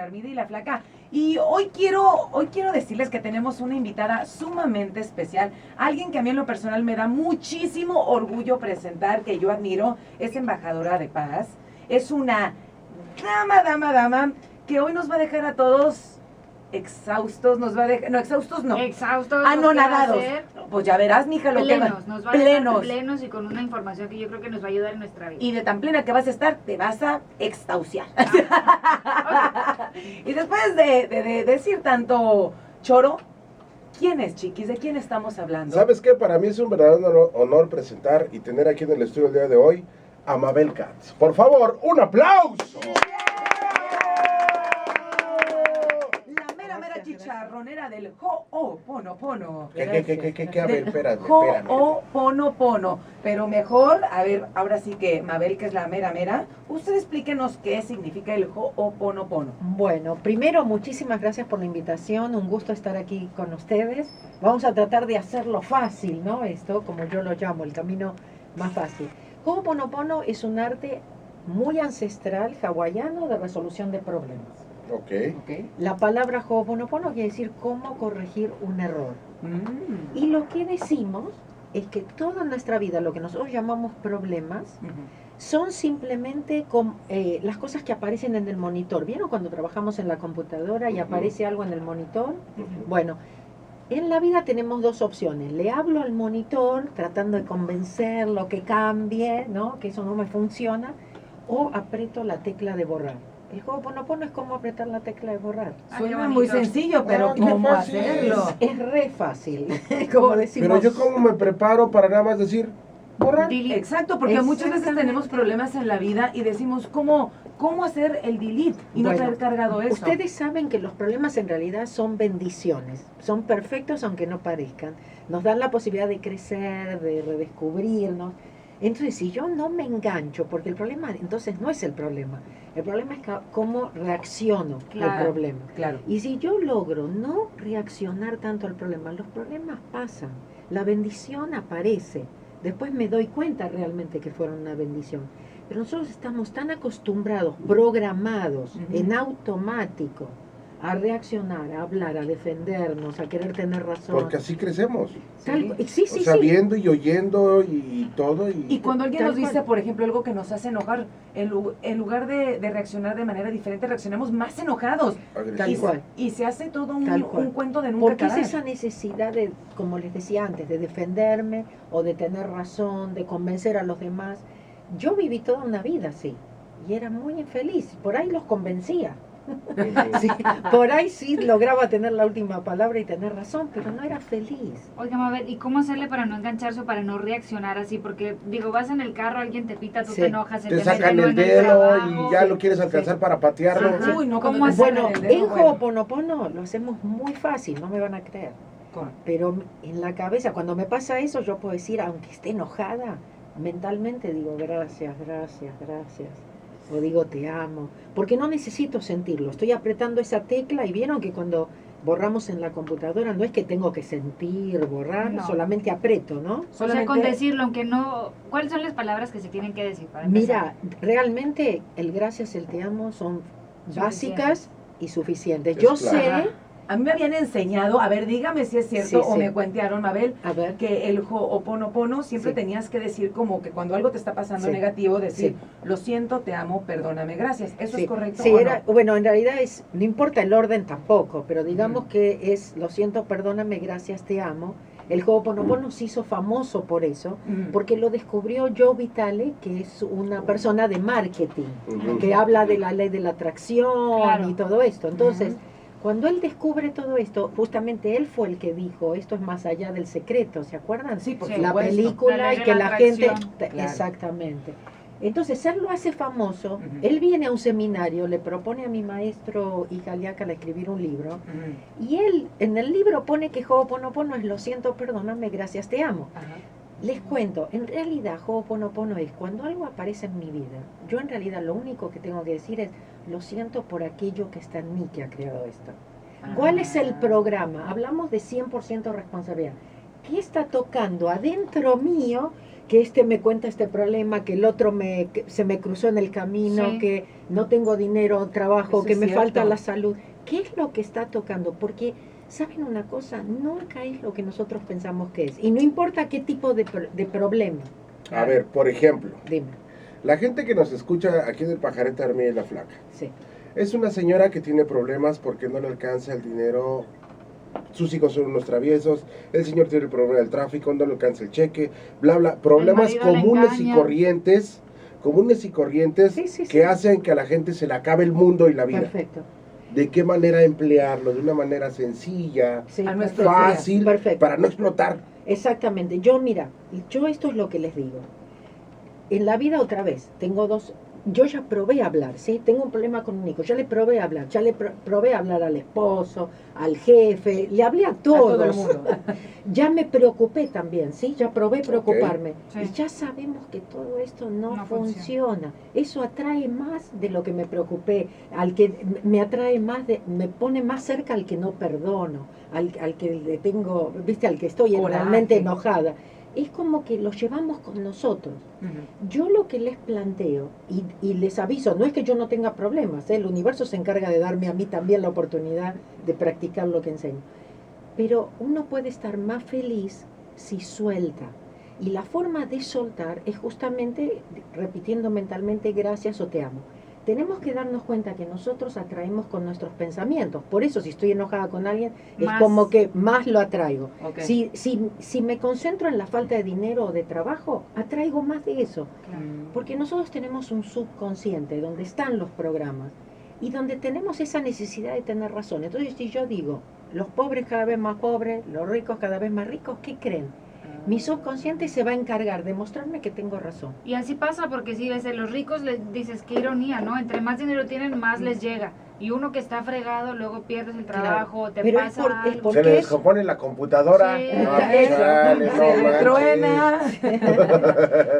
Armida y la Flaca. Y hoy quiero decirles que tenemos una invitada sumamente especial, alguien que a mí en lo personal me da muchísimo orgullo presentar, que yo admiro, es embajadora de paz, es una dama, que hoy nos va a dejar a todos exhaustos, exhaustos no. Exhaustos. Anonadados. Pues ya verás, mija, lo plenos, que nos va a dejar plenos y con una información que yo creo que nos va a ayudar en nuestra vida. Y de tan plena que vas a estar, te vas a extauciar. Y después de decir tanto choro, ¿quién es, chiquis? ¿De quién estamos hablando? ¿Sabes qué? Para mí es un verdadero honor presentar y tener aquí en el estudio el día de hoy a Mabel Katz. Por favor, un aplauso. Chicharronera del Ho'oponopono. ¿Qué? A ver, espérame. Ho'oponopono. Pero mejor, a ver, ahora sí que Mabel, que es la mera, usted explíquenos qué significa el Ho'oponopono. Bueno, primero, muchísimas gracias por la invitación, un gusto estar aquí con ustedes. Vamos a tratar de hacerlo fácil, ¿no? Esto, como yo lo llamo, el camino más fácil. Ho'oponopono es un arte muy ancestral hawaiano de resolución de problemas. Ok. La palabra Ho'oponopono quiere decir cómo corregir un error. Y lo que decimos es que toda nuestra vida, lo que nosotros llamamos problemas, son simplemente las cosas que aparecen en el monitor. ¿Vieron cuando trabajamos en la computadora y aparece algo en el monitor? Bueno, en la vida tenemos dos opciones. Le hablo al monitor tratando de convencerlo que cambie, ¿no? Que eso no me funciona, o aprieto la tecla de borrar. El Ho'oponopono es como apretar la tecla de borrar. Suena muy sencillo, pero ¿cómo hacerlo? Es re fácil, como decimos. Pero yo cómo me preparo para nada más decir, borrar. Exacto, porque muchas veces tenemos problemas en la vida y decimos, ¿cómo hacer el delete y no traer cargado eso? Ustedes saben que los problemas en realidad son bendiciones, son perfectos aunque no parezcan. Nos dan la posibilidad de crecer, de redescubrirnos. Entonces, si yo no me engancho, porque el problema entonces no es el problema es cómo reacciono al problema. Claro. Y si yo logro no reaccionar tanto al problema, los problemas pasan, la bendición aparece, después me doy cuenta realmente que fueron una bendición. Pero nosotros estamos tan acostumbrados, programados, en automático, a reaccionar, a hablar, a defendernos, a querer tener razón. Porque así crecemos. Sí, o sea, viendo y oyendo y todo. Y cuando alguien nos dice, por ejemplo, algo que nos hace enojar, en lugar de reaccionar de manera diferente, reaccionamos más enojados. Y se hace todo un cuento de nunca Porque acabar. es esa necesidad de, como les decía antes, de defenderme o de tener razón, de convencer a los demás. Yo viví toda una vida así y era muy infeliz. Por ahí los convencía. Sí, por ahí sí lograba tener la última palabra y tener razón, pero no era feliz. Oiga, Mabel, ¿y cómo hacerle para no engancharse o para no reaccionar así? Porque, digo, vas en el carro, alguien te pita, tú te enojas, te sacan el dedo y ya lo quieres alcanzar para patearlo. Uy, no, ¿cómo bueno, en Ho'oponopono lo hacemos muy fácil, no me van a creer. Pero en la cabeza, cuando me pasa eso, yo puedo decir, aunque esté enojada, mentalmente digo, gracias. O digo te amo, porque no necesito sentirlo, estoy apretando esa tecla y vieron que cuando borramos en la computadora no es que tengo que sentir, borrar, solamente aprieto, ¿no? O sea, con decirlo, aunque no... ¿Cuáles son las palabras que se tienen que decir para empezar? Mira, realmente el gracias, el te amo son básicas y suficientes. Yo sé... A mí me habían enseñado, a ver, dígame si es cierto o me cuentearon, Mabel, que el Ho'oponopono siempre tenías que decir como que cuando algo te está pasando negativo, decir, lo siento, te amo, perdóname, gracias. ¿Eso es correcto o no? Bueno, en realidad no importa el orden tampoco, pero digamos que es lo siento, perdóname, gracias, te amo. El Ho'oponopono se hizo famoso por eso, porque lo descubrió Joe Vitale, que es una persona de marketing, que habla de la ley de la atracción y todo esto. Entonces... Cuando él descubre todo esto, justamente él fue el que dijo, esto es más allá del secreto, ¿se acuerdan? Sí, por la película y que la gente... Exactamente. Entonces, él lo hace famoso, él viene a un seminario, le propone a mi maestro Ijaliacal escribir un libro, y él en el libro pone que Ho'oponopono es lo siento, perdóname, gracias, te amo. Les cuento, en realidad Ho'oponopono es cuando algo aparece en mi vida, yo en realidad lo único que tengo que decir es, lo siento por aquello que está en mí que ha creado esto. ¿Cuál es el programa? Hablamos de 100% responsabilidad. ¿Qué está tocando adentro mío que este me cuenta este problema, que el otro que se me cruzó en el camino, Sí. que no tengo dinero, trabajo, Eso que es me cierto. falta la salud. ¿Qué es lo que está tocando? Porque, ¿saben una cosa? Nunca es lo que nosotros pensamos que es. Y no importa qué tipo de problema. A ver, por ejemplo, Dime. la gente que nos escucha aquí del Pajarete Armía y la Flaca. Sí. Es una señora que tiene problemas porque no le alcanza el dinero. Sus hijos son unos traviesos, el señor tiene el problema del tráfico, no le alcanza el cheque, bla, bla. Problemas marido la comunes y engaña. corrientes Sí, sí, que sí. hacen que a la gente se le acabe el mundo y la vida. Perfecto. ¿De qué manera emplearlo? De una manera sencilla, Sí, A nuestros perfecto. fácil, Perfecto. para no explotar. Exactamente. Yo esto es lo que les digo. En la vida otra vez, yo ya probé a hablar, ¿sí? Tengo un problema con un hijo, ya le probé a hablar, ya le probé a hablar al esposo, al jefe, le hablé a todos. todo el mundo. Ya me preocupé también, ¿sí? Ya probé preocuparme. Sí. Y ya sabemos que todo esto no, No funciona. Eso atrae más de lo que me preocupé, al que me atrae más, me pone más cerca al que no perdono, al que le tengo, ¿viste? Al que estoy Coraje. realmente enojada. Es como que lo llevamos con nosotros. Ujú. Yo lo que les planteo, y les aviso, no es que yo no tenga problemas, el universo se encarga de darme a mí también la oportunidad de practicar lo que enseño. Pero uno puede estar más feliz si suelta. Y la forma de soltar es justamente repitiendo mentalmente gracias o te amo. Tenemos que darnos cuenta que nosotros atraemos con nuestros pensamientos. Por eso si estoy enojada con alguien, es Más. como que más lo atraigo. Ok. Si me concentro en la falta de dinero o de trabajo, atraigo más de eso. Mm. Porque nosotros tenemos un subconsciente donde están los programas y donde tenemos esa necesidad de tener razón. Entonces, si yo digo, los pobres cada vez más pobres, los ricos cada vez más ricos, ¿qué creen? Mi subconsciente se va a encargar de mostrarme que tengo razón. Y así pasa porque si ves, los ricos les dices, qué ironía, ¿no? Entre más dinero tienen, más les llega. Y uno que está fregado, luego pierdes el trabajo, te Pero pasa es algo. ¿por Se qué le es? descompone la computadora. Sí. No, Eso. chale, no Se le manches. truena.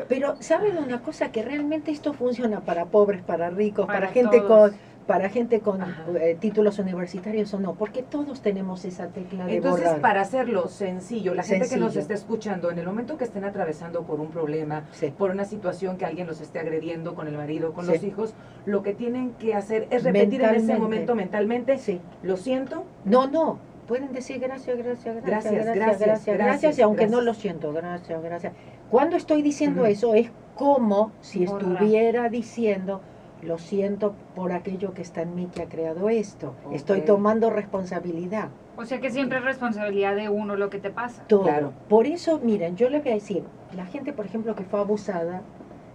Pero ¿saben una cosa? Que realmente esto funciona para pobres, para ricos, para Para gente todos. para gente con Ajá. títulos universitarios o no, porque todos tenemos esa tecla de Entonces, borrar. para hacerlo sencillo, la gente que nos Sencillo. está escuchando, en el momento que estén atravesando por un problema, Sí. por una situación que alguien los esté agrediendo con el marido, con Sí. los hijos, lo que tienen que hacer es repetir en ese Mentalmente. momento mentalmente, Sí. lo siento, No, pueden decir gracias, gracias, gracias, Gracias, gracias, gracias, y aunque gracias. no lo siento, gracias, gracias. Cuando estoy diciendo Ujú. eso es como si Borra. estuviera diciendo, lo siento por aquello que está en mí que ha creado esto. Ok. Estoy tomando responsabilidad. O sea que siempre es responsabilidad de uno lo que te pasa. Todo. Claro. Por eso, miren, yo les voy a decir, la gente, por ejemplo, que fue abusada,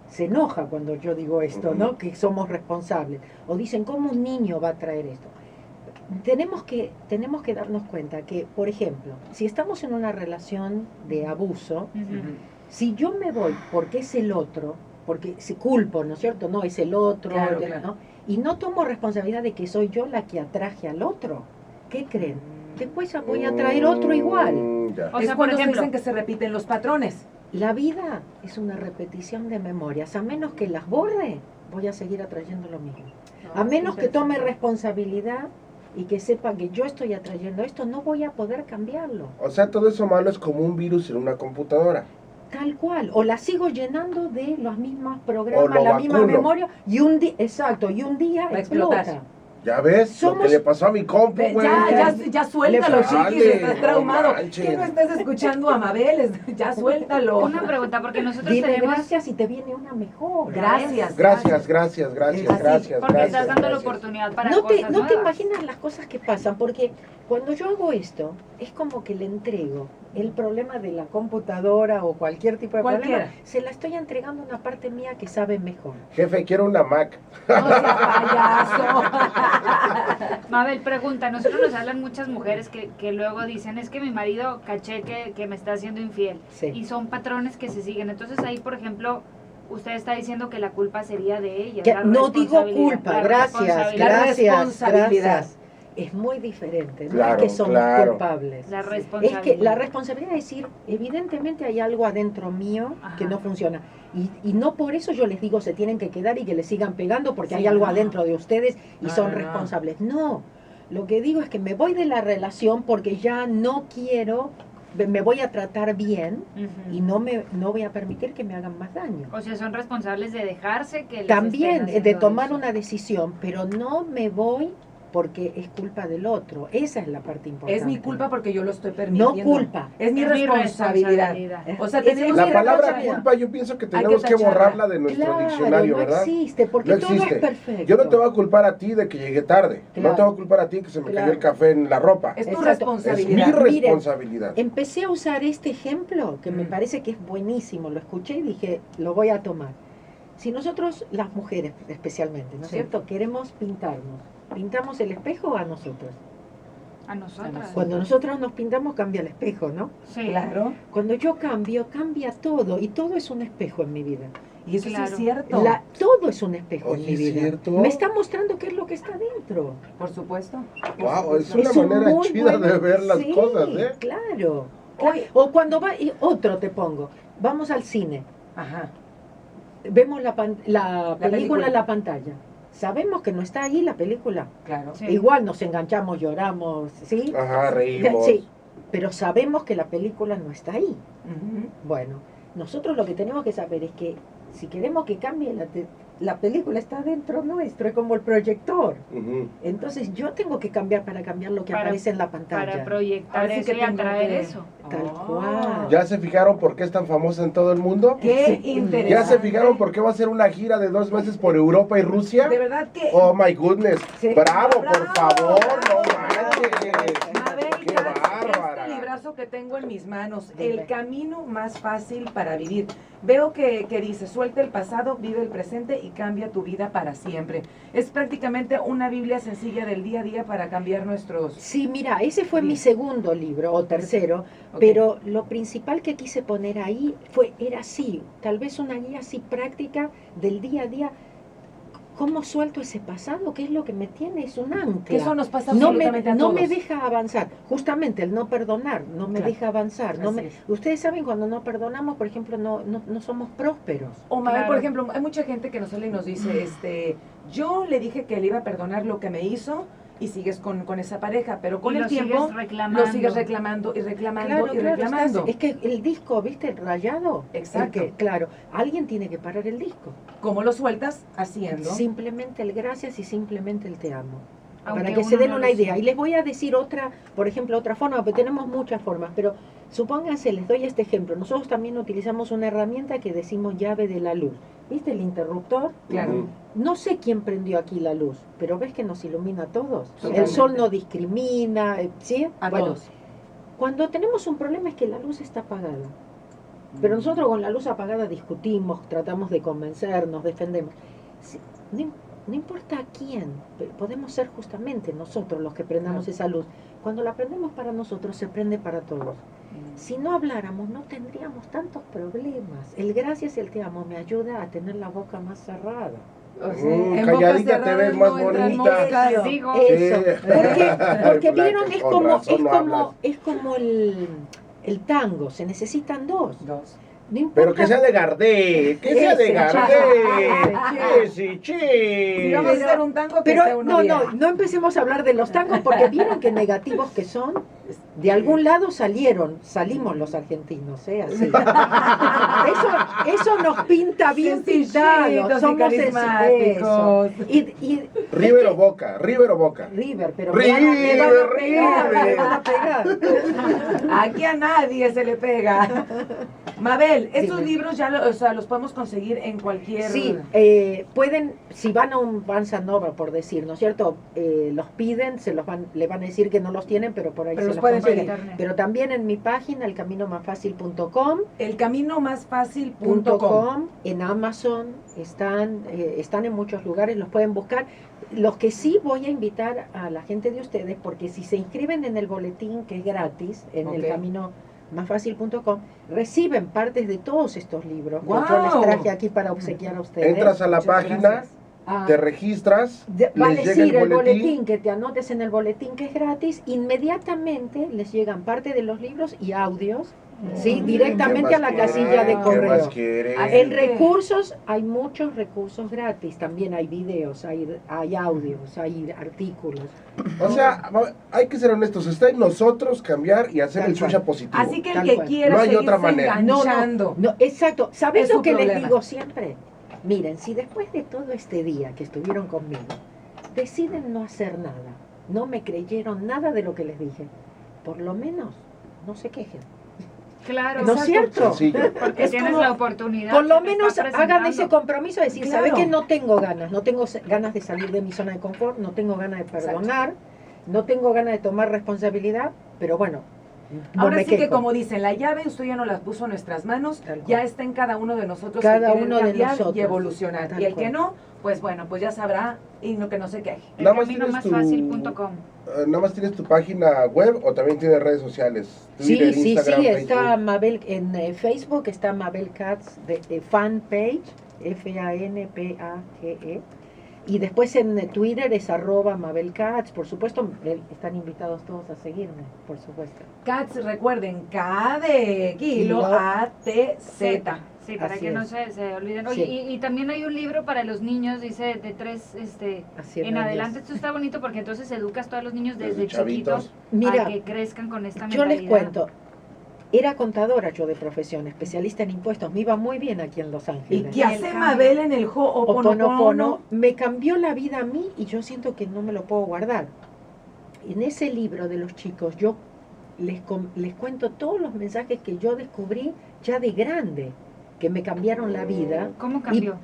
se enoja cuando yo digo esto, ¿no? Que somos responsables. O dicen, ¿cómo un niño va a traer esto? Tenemos que darnos cuenta que, por ejemplo, si estamos en una relación de abuso, Ujú. si yo me voy porque es el otro, porque si culpo, ¿no es cierto? No, es el otro, Claro, ¿no? claro. Y no tomo responsabilidad de que soy yo la que atraje al otro. ¿Qué creen? Después voy a traer otro igual. Ya. O es sea, por cuando se ejemplo, dicen que se repiten los patrones. La vida es una repetición de memorias. A menos que las borre, voy a seguir atrayendo lo mismo. A menos que tome responsabilidad y que sepa que yo estoy atrayendo esto, no voy a poder cambiarlo. O sea, todo eso malo es como un virus en una computadora. Tal cual. O la sigo llenando de los mismos O programas, lo la misma vacuno. memoria, y un día, exacto, y un día Va a explotar. explota. ¿Ya ves? Lo Somos- que le pasó a mi compu, Ve, güey. ya suéltalo, Le chiquis, Dale, estás no traumado. manches. ¿Qué no estás escuchando a Mabel? Ya suéltalo. una pregunta, porque nosotros Dile tenemos... gracias y te viene una mejor. Gracias. Gracias, gracias, gracias, Así, gracias, Porque gracias. estás dando la gracias. oportunidad para No te cosas nuevas. imaginas las cosas que pasan, porque cuando yo hago esto, es como que le entrego el problema de la computadora o cualquier tipo de Cualquiera. problema, se la estoy entregando a una parte mía que sabe mejor. Jefe, quiero una Mac. No seas payaso. Mabel, pregunta, nosotros nos hablan muchas mujeres que luego dicen, es que mi marido caché que me está haciendo infiel. Sí. Y son patrones que se siguen. Entonces ahí, por ejemplo, usted está diciendo que la culpa sería de ella. Que la no digo responsabilidad, culpa, la gracias, responsabilidad. La gracias, responsabilidad. gracias. Es muy diferente, no Claro, es que somos claro. culpables. La Es responsabilidad. que la responsabilidad es decir, evidentemente hay algo adentro mío que Ajá. no funciona. Y no por eso yo les digo se tienen que quedar y que le sigan pegando porque Sí, hay algo no. adentro de ustedes y No, son no, no. responsables. No, lo que digo es que me voy de la relación porque ya no quiero me voy a tratar bien Ujú. y no voy a permitir que me hagan más daño. O sea, son responsables de dejarse que les También estén de haciendo tomar eso. una decisión, pero no me voy porque es culpa del otro. Esa es la parte importante. Es mi culpa porque yo lo estoy permitiendo. No culpa. Es mi Es mi responsabilidad. responsabilidad. O sea, Es tenemos La que palabra responsabilidad. culpa yo pienso que Hay tenemos que que tacharla. borrarla de nuestro Claro, diccionario, no ¿verdad? existe, porque No todo existe. es perfecto. Yo no te voy a culpar a ti de que llegué tarde. Claro. No te voy a culpar a ti que se me Claro. cayó el café en la ropa. Es tu Exacto. Es mi responsabilidad. responsabilidad. Empecé a usar este ejemplo, que me parece que es buenísimo, lo escuché y dije, lo voy a tomar. Si nosotros, las mujeres especialmente, ¿no es Sí. cierto?, queremos pintarnos, ¿pintamos el espejo a nosotros? A nosotras. Cuando nosotros nos pintamos cambia el espejo, ¿no? Sí. Claro. Cuando yo cambio, cambia todo, y todo es un espejo en mi vida. Y eso sí Claro. es cierto. Todo es un espejo en Oye, mi vida. ¿cierto? Me está mostrando qué es lo que está dentro. Por supuesto. Wow, es una Es un manera muy chida buen- de ver las sí, cosas, ¿eh? Claro. Oye. O cuando va, y otro te pongo, vamos al cine, Ajá. vemos la película película. en la pantalla. Sabemos que no está ahí la película. Claro. Sí. Igual nos enganchamos, lloramos, ¿sí? Ajá, reímos. Sí, pero sabemos que la película no está ahí. Ujú. Bueno, nosotros lo que tenemos que saber es que si queremos que cambie la película está dentro nuestro, es como el proyector. Ujú. Entonces yo tengo que cambiar para cambiar lo que Para- aparece en la pantalla. Para proyectar Ahora sí eso que y tengo atraer que- eso. Tal Oh. cual. ¿Ya se fijaron por qué es tan famosa en todo el mundo? Qué Sí. interesante. ¿Ya se fijaron por qué va a ser una gira de 2 meses por Europa y Rusia? De verdad que. Oh my goodness. Sí. Bravo, por Bravo, favor, no bravo. manches. Mabel, Qué bárbara. este librazo que tengo en mis manos, El Dime. camino más fácil para vivir. Veo que dice, suelta el pasado, vive el presente y cambia tu vida para siempre. Es prácticamente una Biblia sencilla del día a día para cambiar nuestros... Sí, mira, ese fue mi Bien. segundo libro, o tercero, Ok. pero lo principal que quise poner ahí era así, tal vez una guía así práctica del día a día. ¿Cómo suelto ese pasado? ¿Qué es lo que me tiene? Es un ancla. Que eso nos pasa no absolutamente a no todos. me deja avanzar. Justamente el no perdonar no me Claro. deja avanzar. Así es. Ustedes saben, cuando no perdonamos, por ejemplo, no somos prósperos. O Mabel, Claro. por ejemplo, hay mucha gente que nos sale y nos dice, yo le dije que le iba a perdonar lo que me hizo y sigues con esa pareja, pero con Y el lo tiempo sigues reclamando. lo sigues reclamando y reclamando Claro, y claro, reclamando. es que el disco, ¿viste? El rayado. Exacto. Claro, alguien tiene que parar el disco. ¿Cómo lo sueltas? Haciendo. Simplemente el gracias y simplemente el te amo. Aunque Para que uno se den no una lo idea. sienta. Y les voy a decir otra, por ejemplo, otra forma, porque tenemos muchas formas, pero supónganse, les doy este ejemplo. Nosotros también utilizamos una herramienta que decimos llave de la luz. ¿Viste el interruptor? Claro. Ujú. No sé quién prendió aquí la luz, pero ves que nos ilumina a todos. Totalmente. El sol no discrimina, ¿sí? A Bueno, todos. cuando tenemos un problema es que la luz está apagada. Pero nosotros con la luz apagada discutimos, tratamos de convencernos, defendemos. No importa a quién, podemos ser justamente nosotros los que prendamos Claro. esa luz. Cuando la prendemos para nosotros, se prende para todos. Si no habláramos, no tendríamos tantos problemas. El gracias y el te amo me ayuda a tener la boca más cerrada. O sea, en calladita boca te cerrada ves más no entran bonita. moscas. Les digo. Eso. Sí. Porque Blanca, vieron, es con como, razón no hablas. es como el tango, se necesitan dos. Dos. No importa. Pero que sea de Gardel, que sea de Ese, Gardel. che. Ese, che. Si vamos a hacer un tango, que Pero sea uno bien. no empecemos a hablar de los tangos porque vieron que negativos que son, de algún lado salimos los argentinos, así. Eso nos pinta bien Sencillitos pintados, y somos carismáticos. eso. Y River o Boca, River o Boca. River, pero River, me van a pegar, River. me van a pegar. Aquí a nadie se le pega. Mabel, estos Dime. libros ya los podemos conseguir en cualquier... Sí, pueden, si van a un Banza Nova, por decir, ¿no es cierto? Los piden, le van a decir que no los tienen, pero por ahí Pero se los los pueden consiguen. pedir. Pero también en mi página, elcaminomasfacil.com, elcaminomasfacil.com. en Amazon, están en muchos lugares, los pueden buscar. Los que sí voy a invitar a la gente de ustedes, porque si se inscriben en el boletín, que es gratis, en Ok. elcaminomasfacil.com, reciben partes de todos estos libros que yo les ¡Guau! traje aquí para obsequiar a ustedes. Entras a la Muchas página, gracias. Ah, te registras, va a les llega decir el el boletín. boletín, que te anotes en el boletín que es gratis, inmediatamente les llegan parte de los libros y audios Sí, directamente a la casilla de ¿Qué correo. más quiere? Así En que- recursos hay muchos recursos gratis, también hay videos, hay audios, hay artículos. O sea, hay que ser honestos, está en nosotros cambiar y hacer Tal el cual. suya positivo. Así que el Tal que cual. quiera No hay seguirse otra manera. enganchando. No, exacto. ¿Sabes Es lo su que les problema. digo siempre? Miren, si después de todo este día que estuvieron conmigo, deciden no hacer nada, no me creyeron nada de lo que les dije, por lo menos no se quejen. Claro. ¿No es cierto? Sencillo. Porque Es tienes como- la oportunidad. Por lo se te menos está hagan ese presentando. compromiso de decir, Claro. ¿sabe qué? No tengo ganas de salir de mi zona de confort, no tengo ganas de perdonar, no tengo ganas de tomar responsabilidad, pero bueno, no Ahora me sí que quejo. como dicen, la llave usted ya no la puso en nuestras manos, Tal cual. ya está en cada uno de nosotros Cada que querer uno de cambiar nosotros. y evolucionar. Tal Y el cual. que no, pues bueno, pues ya sabrá y no que no se queje. El Nada más camino tienes más fácil.com. Nada más tienes tu página web o también tienes redes sociales. Sí, Twitter, sí, Instagram, sí, está Facebook. Mabel en Facebook, está Mabel Katz de fan page, FANPAGE, y después en Twitter es @Mabel Katz, por supuesto, están invitados todos a seguirme, por supuesto. Cats, recuerden, K de kilo, Kilo. A-T-Z. Sí, para Así que no es. se olviden. Sí. Oye, y también hay un libro para los niños, dice, de 3 A 100 en años. adelante. Esto está bonito porque entonces educas a todos los niños desde Desde chavitos. chiquitos Mira, a que crezcan con esta yo mentalidad. les cuento, era contadora yo de profesión, especialista en impuestos, me iba muy bien aquí en Los ¿Y Ángeles. qué hace Mabel en el Oponopono Ho'oponopono? me cambió la vida a mí y yo siento que no me lo puedo guardar. En ese libro de los chicos yo les cuento todos los mensajes que yo descubrí ya de grande, que me cambiaron la vida. ¿Cómo cambió?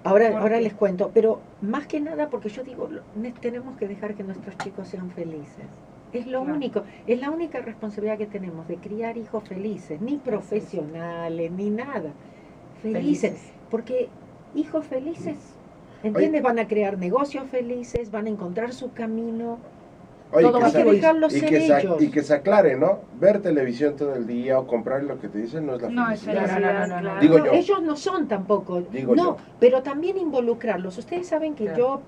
Ahora, ¿Por ahora qué? les cuento, pero más que nada porque yo digo, tenemos que dejar que nuestros chicos sean felices. Es lo Claro. único, es la única responsabilidad que tenemos de criar hijos felices, ni profesionales, ni nada. Felices. Porque hijos felices, ¿entiendes? Van a crear negocios felices, van a encontrar su camino. Oye, Todo va a se- ser dejarlos y ser que se- ellos. y que se aclare, ¿no? Ver televisión todo el día o comprar lo que te dicen no es la No, es felicidad. felicidad, no, no, claro. Digo No, yo. ellos no son tampoco. Digo no, yo. pero también involucrarlos. Ustedes saben que Claro. yo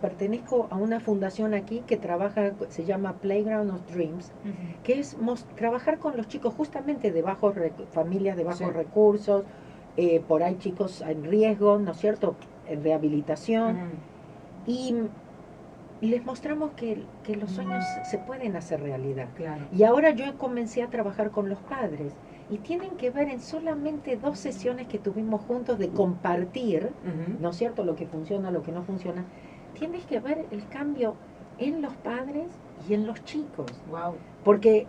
pertenezco a una fundación aquí que trabaja, se llama Playground of Dreams, Ujú. que es trabajar con los chicos justamente de familias de bajos Sí. recursos, por ahí chicos en riesgo, ¿no es cierto?, en rehabilitación, y les mostramos que los sueños se pueden hacer realidad. Claro. Y ahora yo comencé a trabajar con los padres, y tienen que ver en solamente 2 sesiones que tuvimos juntos de compartir, Ujú. ¿no es cierto?, lo que funciona, lo que no funciona, tienes que ver el cambio en los padres y en los chicos. Wow. Porque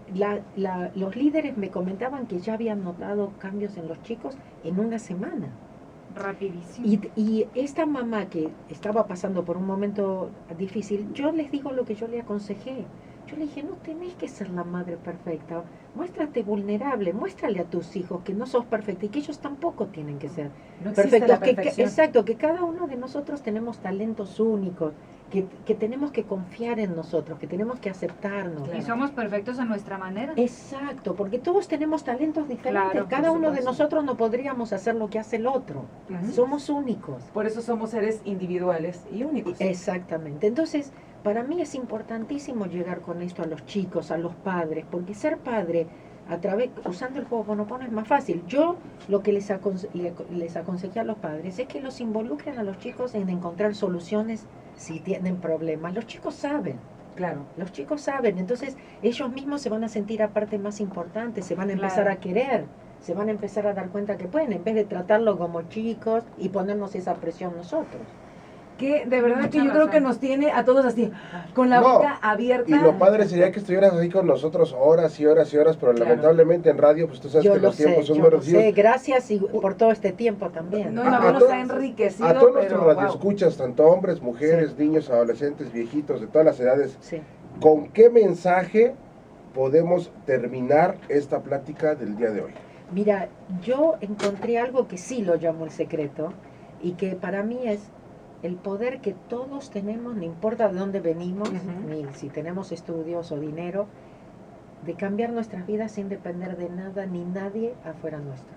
los líderes me comentaban que ya habían notado cambios en los chicos en una semana. Rapidísimo. Y esta mamá que estaba pasando por un momento difícil, yo les digo lo que yo le aconsejé. Yo le dije, no tenés que ser la madre perfecta, muéstrate vulnerable, muéstrale a tus hijos que no sos perfecta y que ellos tampoco tienen que ser No existe la perfectos. perfección. Exacto, que cada uno de nosotros tenemos talentos únicos, que tenemos que confiar en nosotros, que tenemos que aceptarnos. Claro. Y somos perfectos a nuestra manera. Exacto, porque todos tenemos talentos diferentes. Claro, Cada por uno de supuesto. nosotros no podríamos hacer lo que hace el otro. Ujú. Somos únicos. Por eso somos seres individuales y únicos. Exactamente. Entonces, para mí es importantísimo llegar con esto a los chicos, a los padres, porque ser padre usando el Ho'oponopono es más fácil. Yo lo que les aconsejé a los padres es que los involucren a los chicos en encontrar soluciones si tienen problemas. Los chicos saben. Claro. Los chicos saben, entonces ellos mismos se van a sentir aparte más importantes, se van a empezar Claro. a querer, se van a empezar a dar cuenta que pueden, en vez de tratarlo como chicos y ponernos esa presión nosotros. Que de verdad que Mucha yo creo razón. que nos tiene a todos así, con la No, boca abierta. Y lo padre sería que estuvieras así con nosotros horas y horas y horas, pero Claro. lamentablemente en radio, pues tú sabes Yo que lo los sé, tiempos son yo lo reducidos. sé, gracias y por todo este tiempo también. No, A- y Mabel a nos todos- ha enriquecido. A todos pero, nuestros wow. radioescuchas, tanto hombres, mujeres, niños, adolescentes, viejitos, de todas las edades, Sí. ¿con qué mensaje podemos terminar esta plática del día de hoy? Mira, yo encontré algo que sí lo llamo el secreto y que para mí es el poder que todos tenemos, no importa de dónde venimos, Ujú. ni si tenemos estudios o dinero, de cambiar nuestras vidas sin depender de nada ni nadie afuera nuestro.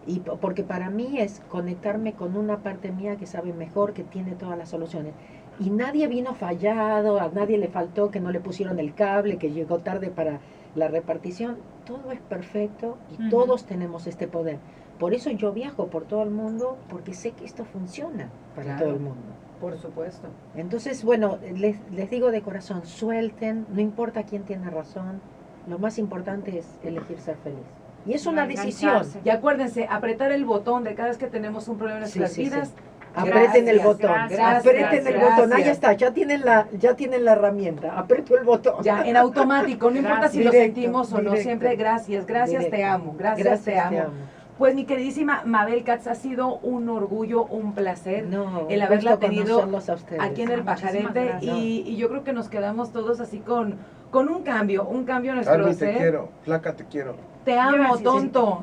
Y porque para mí es conectarme con una parte mía que sabe mejor, que tiene todas las soluciones. Y nadie vino fallado, a nadie le faltó que no le pusieron el cable, que llegó tarde para la repartición. todo es perfecto y Ujú. todos tenemos este poder. Por eso yo viajo por todo el mundo, porque sé que esto funciona para Claro. todo el mundo. Por supuesto. Entonces, bueno, les digo de corazón, suelten, no importa quién tiene razón, lo más importante es elegir ser feliz. Y es una decisión. Engancharse. Y acuérdense, apretar el botón de cada vez que tenemos un problema en Sí, nuestras sí, sí. vidas. Aprieten el Gracias, botón, gracias, aprieten el botón, ahí gracias. está, ya tienen la herramienta, aprieto el botón. Ya, en automático, no importa si lo Directo, sentimos o no, directo. siempre gracias, gracias, te Directo. amo, gracias, te amo. amo. Pues mi queridísima Mabel Katz, ha sido un orgullo, un placer No, el haberla gusto tenido conocerlos a ustedes. aquí en el Muchísimas Pajarete gracias. y yo creo que nos quedamos todos así con un cambio en nuestro Army, te ser. quiero. Flaca, te quiero. Te amo, Gracias. tonto.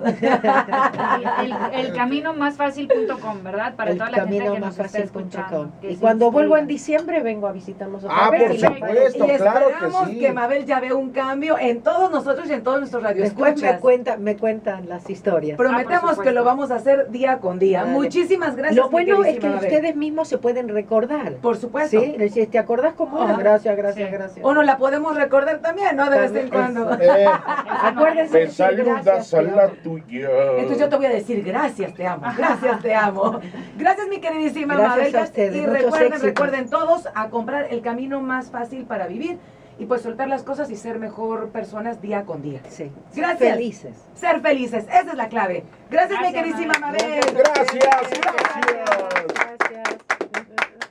El camino más fácil.com, ¿verdad? Para El toda la gente camino que más nos está escuchando. fácil.com. que Y se cuando vuelvo en inscriban. diciembre vengo a visitarlos otra Ah, vez. por y supuesto, y claro que esperamos sí. que Mabel ya vea un cambio en todos nosotros y en todos nuestros Después radioescuchas. me cuentan las historias. Prometemos supuesto. que lo vamos a hacer día con día. Vale. Muchísimas gracias. Lo mi bueno es que queridísima Mabel. ustedes mismos se pueden recordar. Por supuesto. ¿Sí? Le dices, ¿te acordás cómo era? Ajá. Gracias, gracias, Sí. gracias. O no la podemos recordar también, ¿no? De vez en cuando. Acuérdense Te de decir saludas gracias, a te la amo. tuya. Entonces yo te voy a decir gracias, te amo, gracias, te amo. Gracias, mi queridísima Gracias Mabel a Katz. ustedes, Y muchos recuerden, éxitos. recuerden todos a comprar el camino más fácil para vivir y pues soltar las cosas y ser mejor personas día con día. Sí. Gracias. Felices. Ser felices, esa es la clave. Gracias, mi Gracias, queridísima Mabel. Mabel. Gracias, gracias.